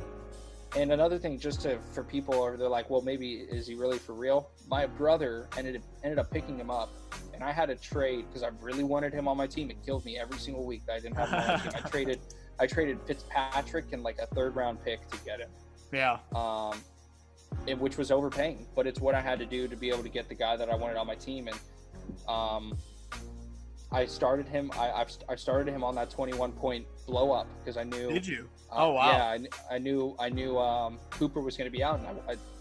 And another thing, for people, or they're like, well, maybe is he really for real? My brother ended up picking him up, and I had to trade because I really wanted him on my team. It killed me every single week that I didn't have him on my team. I traded Fitzpatrick and like a 3rd round pick to get him. Yeah. Which was overpaying, but it's what I had to do to be able to get the guy that I wanted on my team. And I started him. I started him on that 21-point blow up because I knew. Did you? Oh wow. Yeah, I knew Cooper was going to be out, and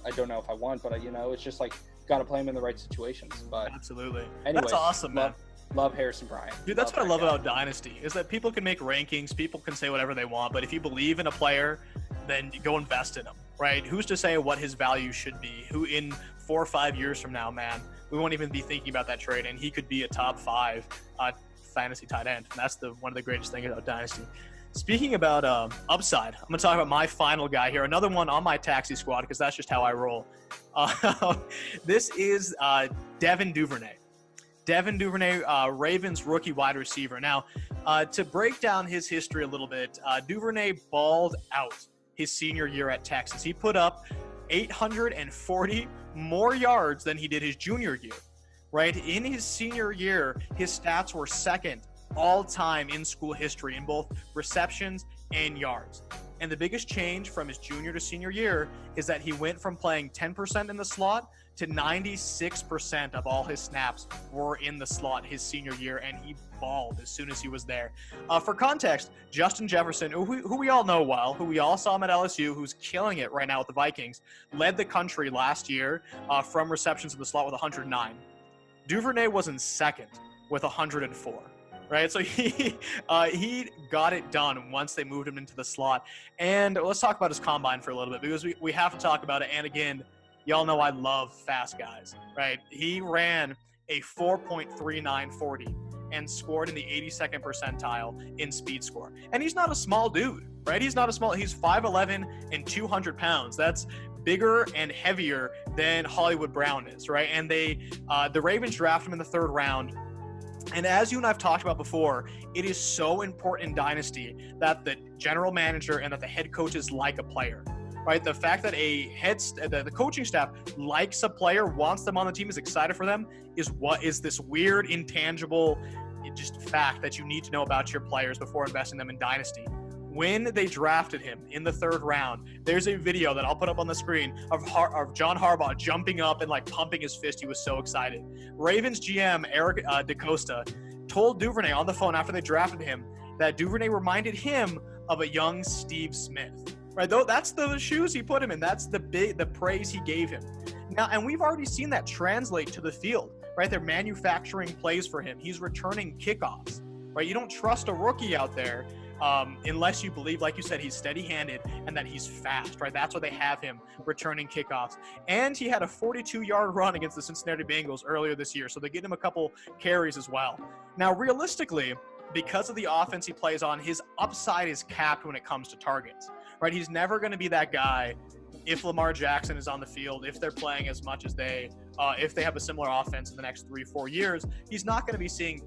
I don't know if I won, but it's just like got to play him in the right situations. But absolutely. Anyways, that's awesome, man. Love Harrison Bryant. Dude, that's what I love about Dynasty is that people can make rankings, people can say whatever they want, but if you believe in a player, then you go invest in him, right? Who's to say what his value should be? Who in 4 or 5 years from now, man, we won't even be thinking about that trade, and he could be a top 5 fantasy tight end. And that's one of the greatest things about Dynasty. Speaking about upside, I'm going to talk about my final guy here, another one on my taxi squad because that's just how I roll. This is Devin Duvernay. Devin Duvernay, Ravens rookie wide receiver. Now, to break down his history a little bit, Duvernay balled out his senior year at Texas. He put up 840 more yards than he did his junior year, right? In his senior year, his stats were 2nd all-time in school history in both receptions and yards. And the biggest change from his junior to senior year is that he went from playing 10% in the slot to 96% of all his snaps were in the slot his senior year, and he balled as soon as he was there. For context, Justin Jefferson, who we all know well, who we all saw him at LSU, who's killing it right now with the Vikings, led the country last year from receptions in the slot with 109. Duvernay was in 2nd with 104. Right, so he got it done once they moved him into the slot. And let's talk about his combine for a little bit because we have to talk about it. And again, y'all know I love fast guys, right? He ran a 4.3940 and scored in the 82nd percentile in speed score. And he's not a small dude, right? He's 5'11" and 200 pounds. That's bigger and heavier than Hollywood Brown is, right? And the Ravens drafted him in the 3rd round. And as you and I've talked about before, it is so important in Dynasty that the general manager and that the head coaches like a player, right? The fact that the coaching staff likes a player, wants them on the team, is excited for them, is this weird, intangible, just fact that you need to know about your players before investing them in Dynasty. When they drafted him in the 3rd round, there's a video that I'll put up on the screen of John Harbaugh jumping up and like pumping his fist. He was so excited. Ravens GM Eric DeCosta told Duvernay on the phone after they drafted him that Duvernay reminded him of a young Steve Smith. Right, though that's the shoes he put him in. That's the praise he gave him. Now, and we've already seen that translate to the field. Right, they're manufacturing plays for him. He's returning kickoffs. Right, you don't trust a rookie out there. Unless you believe, like you said, he's steady-handed and that he's fast, right? That's why they have him returning kickoffs. And he had a 42-yard run against the Cincinnati Bengals earlier this year, so they get him a couple carries as well. Now, realistically, because of the offense he plays on, his upside is capped when it comes to targets, right? He's never going to be that guy if Lamar Jackson is on the field, if they're playing as much as if they have a similar offense in the next 3-4 years. He's not going to be seeing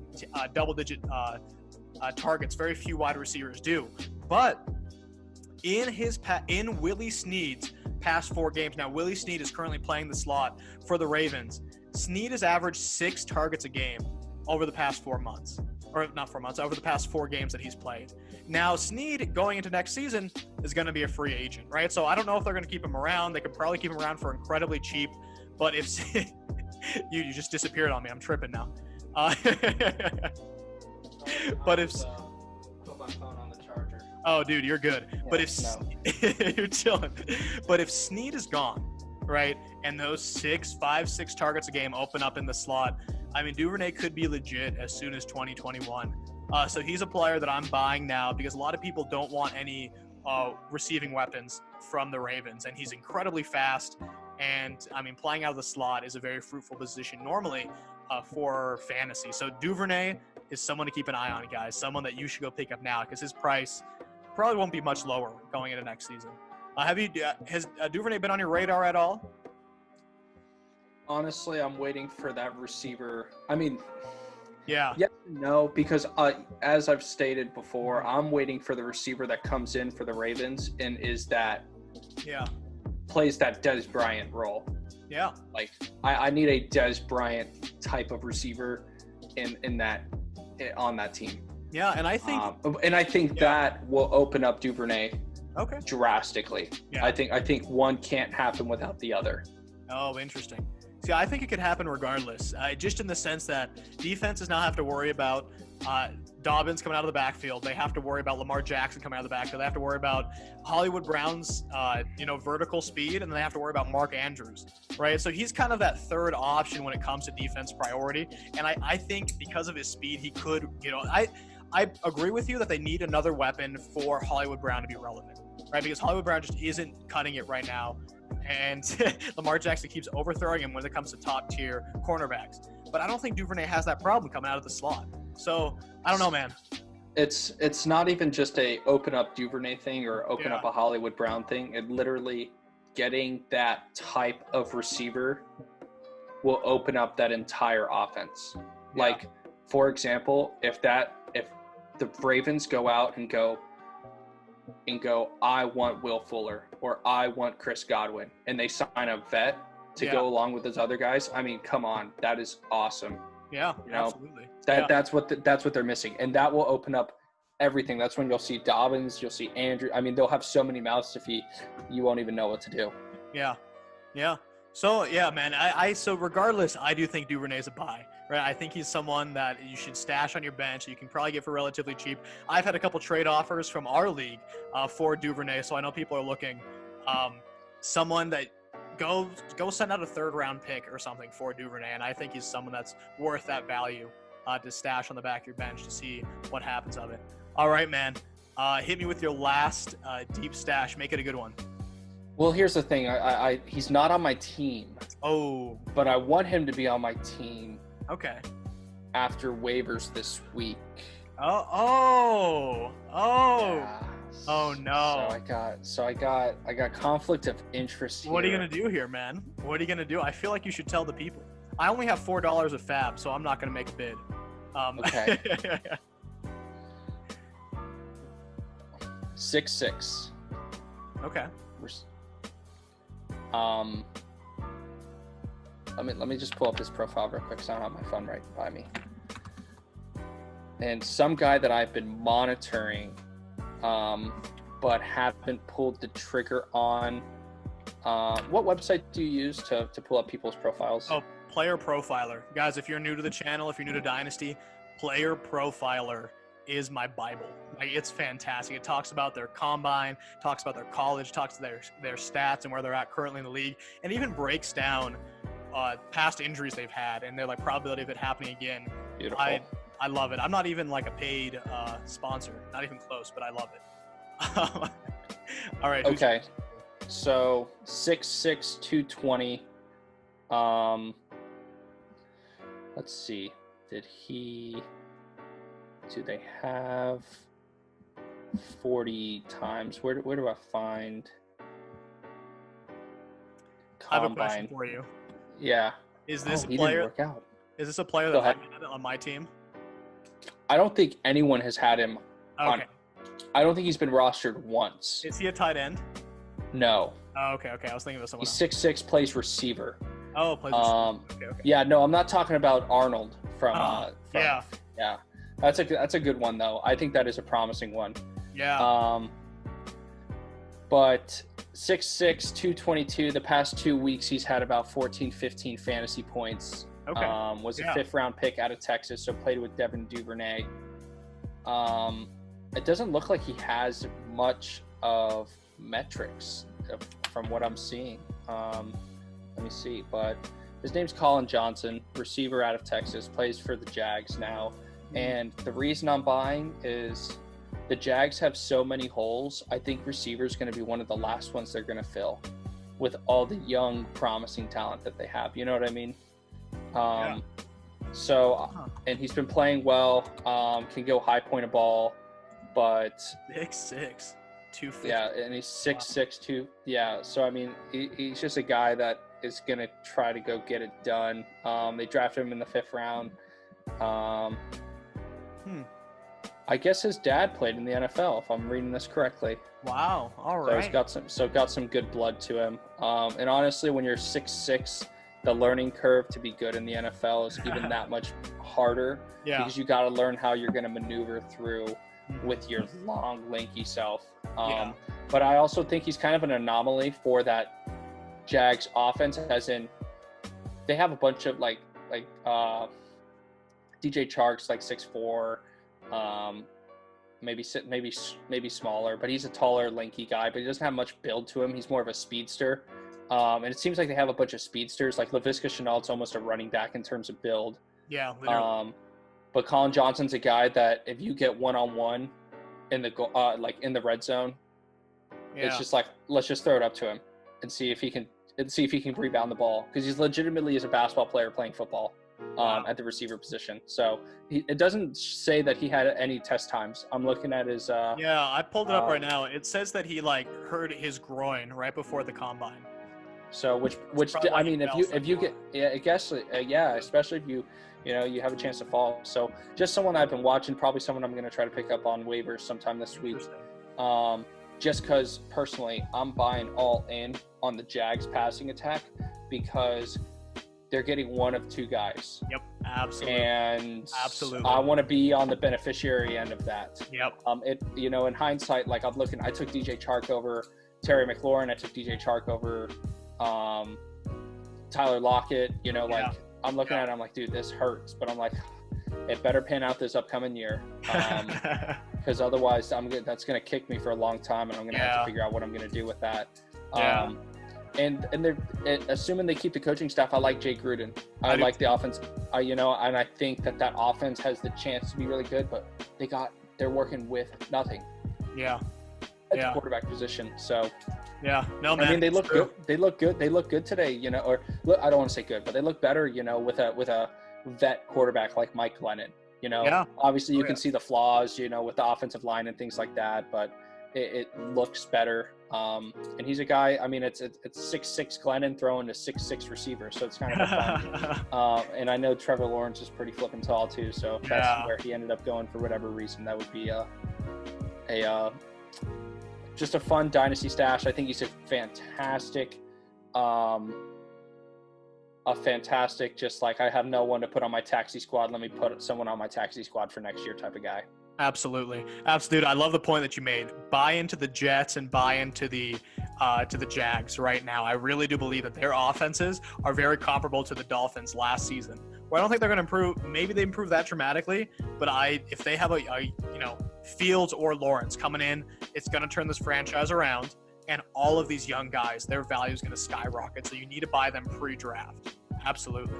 double-digit targets. Very few wide receivers do. But in Willie Snead's past 4 games, now Willie Snead is currently playing the slot for the Ravens. Snead has averaged 6 targets a game over the past 4 months. Or not 4 months, over the past 4 games that he's played. Now, Snead, going into next season, is going to be a free agent, right? So I don't know if they're going to keep him around. They could probably keep him around for incredibly cheap. But if you just disappeared on me. I'm tripping now. But if put my phone on the charger. Oh, dude, you're good. Yeah, but if you're chilling, but if Snead is gone, right, and those 6 targets a game open up in the slot, I mean, Duvernay could be legit as soon as 2021. So he's a player that I'm buying now because a lot of people don't want any receiving weapons from the Ravens, and he's incredibly fast. And I mean, playing out of the slot is a very fruitful position normally for fantasy. So Duvernay is someone to keep an eye on, guys. Someone that you should go pick up now because his price probably won't be much lower going into next season. Has Duvernay been on your radar at all? Honestly, I'm waiting for that receiver. I mean, yeah, yes and no, because as I've stated before, I'm waiting for the receiver that comes in for the Ravens and plays that Dez Bryant role. Yeah. Like I need a Dez Bryant type of receiver on that team. Yeah, and I think that will open up Duvernay drastically. Yeah. I think one can't happen without the other. Oh, interesting. See, I think it could happen regardless, just in the sense that defenses now have to worry about Dobbins coming out of the backfield. They have to worry about Lamar Jackson coming out of the backfield. They have to worry about Hollywood Brown's, vertical speed, and they have to worry about Mark Andrews, right? So he's kind of that third option when it comes to defense priority. And I think because of his speed, he could, I agree with you that they need another weapon for Hollywood Brown to be relevant, right? Because Hollywood Brown just isn't cutting it right now. And Lamar Jackson keeps overthrowing him when it comes to top-tier cornerbacks. But I don't think Duvernay has that problem coming out of the slot. So, I don't know, man. It's not even just a open up Duvernay thing or open up a Hollywood Brown thing. It literally getting that type of receiver will open up that entire offense. Yeah. Like, for example, if the Ravens go out and go, I want Will Fuller or I want Chris Godwin, and they sign a vet to go along with those other guys. I mean, come on, that is awesome. Yeah, absolutely. That's what they're missing, and that will open up everything. That's when you'll see Dobbins, you'll see Andrew. I mean, they'll have so many mouths to feed, you won't even know what to do. Yeah. So yeah, man. So regardless, I do think Duvernay's a buy. Right, I think he's someone that you should stash on your bench. You can probably get for relatively cheap. I've had a couple trade offers from our league for Duvernay, so I know people are looking. Someone that go send out a 3rd-round pick or something for Duvernay, and I think he's someone that's worth that value to stash on the back of your bench to see what happens of it. All right, man. Hit me with your last deep stash. Make it a good one. Well, here's the thing. He's not on my team. Oh. But I want him to be on my team. Okay. After waivers this week. Oh. Yeah. Oh no. So I got conflict of interest here. What are you gonna do here, man? What are you gonna do? I feel like you should tell the people. I only have $4 of fab, so I'm not gonna make a bid. Okay. 6'6". Okay. Let me just pull up his profile real quick, so I don't have my phone right by me. And some guy that I've been monitoring, but haven't pulled the trigger on. What website do you use to pull up people's profiles? Oh, Player Profiler. Guys, if you're new to the channel, if you're new to Dynasty, Player Profiler is my Bible. Like, it's fantastic. It talks about their combine, talks about their college, talks to their stats and where they're at currently in the league, and even breaks down past injuries they've had and their probability of it happening again. Beautiful. I love it. I'm not even like a paid sponsor, not even close, but I love it. All right. Okay. So 6'6", 220. Let's see. Do they have 40 times? Where do I find Combine? I have a question for you. Yeah. Is this a player? Didn't work out. Is this a player that I had on my team? I don't think anyone has had him on. I don't think he's been rostered once. Is he a tight end? No. Oh, okay. I was thinking of someone else. He's 6'6", plays receiver. Oh, plays receiver. Okay. Yeah, no, I'm not talking about Arnold from yeah. That's a good one though. I think that is a promising one. Yeah. But 6'6", 222. The past 2 weeks, he's had about 14, 15 fantasy points. Okay. Was a 5th round pick out of Texas, so played with Devin Duvernay. it doesn't look like he has much of metrics from what I'm seeing. Let me see, but his name's Collin Johnson, receiver out of Texas, plays for the Jags now. And the reason I'm buying is the Jags have so many holes. I think receiver is going to be one of the last ones they're going to fill with all the young, promising talent that they have. You know what I mean? So, and he's been playing well, can go high point a ball, but 6'6", 250. yeah, and he's 6'6", 2. Yeah, so I mean, he's just a guy that is going to try to go get it done. They drafted him in the 5th round. I guess his dad played in the NFL, if I'm reading this correctly. Wow, all So right. he's got some good blood to him. And honestly, when you're 6'6", the learning curve to be good in the NFL is even that much harder because you got to learn how you're going to maneuver through with your long, lanky self. But I also think he's kind of an anomaly for that Jags offense, as in they have a bunch of like DJ Chark's like 6'4", maybe smaller, but he's a taller, lanky guy, but he doesn't have much build to him. He's more of a speedster. And it seems like they have a bunch of speedsters. Like Laviska Shenault's almost a running back in terms of build. Yeah, literally. But Collin Johnson's a guy that if you get one-on-one in the in the red zone, it's just like, let's just throw it up to him and see if he can rebound the ball, because he's legitimately is a basketball player playing football at the receiver position. So it doesn't say that he had any test times. I'm looking at his I pulled it up right now. It says that he hurt his groin right before the combine. So which I mean, if you get especially if you have a chance to fall. So just someone I've been watching, probably someone I'm going to try to pick up on waivers sometime this week. Just because personally I'm buying all in on the Jags passing attack because they're getting one of two guys. Yep, absolutely. And I want to be on the beneficiary end of that. Yep. In hindsight, like I took DJ Chark over Terry McLaurin. I took DJ Chark over Tyler Lockett. I'm looking at it, I'm like, dude, this hurts. But I'm like, it better pan out this upcoming year. Because otherwise that's going to kick me for a long time, and I'm going to have to figure out what I'm going to do with that. And they're assuming they keep the coaching staff. I like Jay Gruden. I like the offense. And I think that offense has the chance to be really good, but they're working with nothing. Yeah. At the quarterback position. So no, man. I mean, they look good. They look good. They look good today. Or look, I don't want to say good, but they look better. With a vet quarterback like Mike Glennon. Obviously you can see the flaws. With the offensive line and things like that, but it looks better. And he's a guy. I mean, it's 6'6" Glennon throwing to 6'6" receiver, so it's kind of fun. And I know Trevor Lawrence is pretty flipping tall too, so if that's where he ended up going for whatever reason, that would be just a fun dynasty stash. I think he's a fantastic. Just like, I have no one to put on my taxi squad, let me put someone on my taxi squad for next year type of guy. Absolutely. I love the point that you made. Buy into the Jets and buy into the Jags right now. I really do believe that their offenses are very comparable to the Dolphins last season. Where I don't think they're going to improve. Maybe they improve that dramatically, but if they have a Fields or Lawrence coming in, it's going to turn this franchise around. And all of these young guys, their value is going to skyrocket. So you need to buy them pre-draft. Absolutely.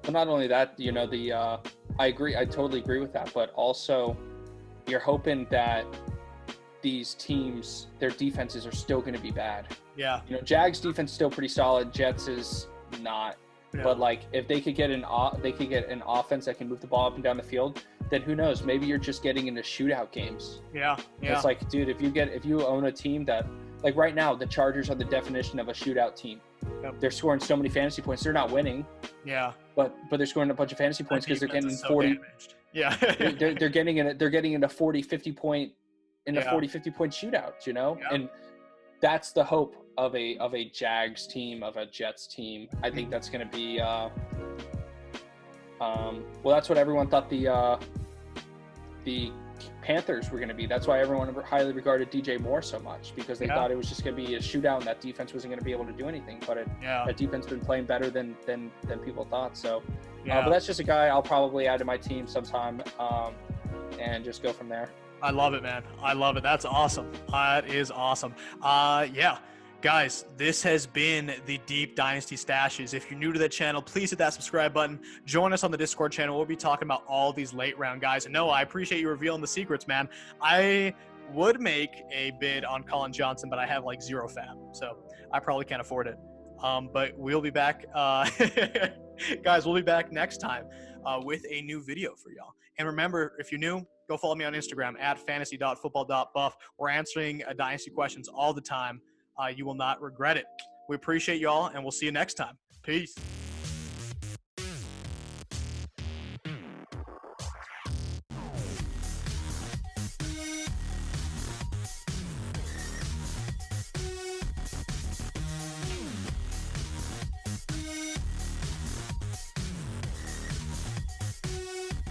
Well, not only that, I agree. I totally agree with that. But also, you're hoping that these teams, their defenses are still going to be bad. Yeah. Jags defense is still pretty solid. Jets is not. Yeah. But if they could get an offense that can move the ball up and down the field, then who knows? Maybe you're just getting into shootout games. Yeah. It's like, dude, if you own a team that, like right now, the Chargers are the definition of a shootout team. Yep. They're scoring so many fantasy points. They're not winning. Yeah. But they're scoring a bunch of fantasy points because they're getting 40. Damaged. Yeah. they're getting into 40, 50 point shootouts, Yeah. And that's the hope of a Jags team, of a Jets team. I think that's going to be that's what everyone thought the Panthers were going to be. That's why everyone highly regarded DJ Moore so much, because they thought it was just going to be a shootout and that defense wasn't going to be able to do anything. But that defense has been playing better than people thought. So, but that's just a guy I'll probably add to my team sometime and just go from there. I love it, man. I love it. That's awesome. That is awesome. Yeah. Guys, this has been the Deep Dynasty Stashes. If you're new to the channel, please hit that subscribe button. Join us on the Discord channel. We'll be talking about all these late round guys. And no, I appreciate you revealing the secrets, man. I would make a bid on Collin Johnson, but I have like 0 fab, so I probably can't afford it. But we'll be back. Guys, we'll be back next time with a new video for y'all. And remember, if you're new, go follow me on Instagram at fantasy.football.buff. We're answering Dynasty questions all the time. You will not regret it. We appreciate y'all, and we'll see you next time. Peace.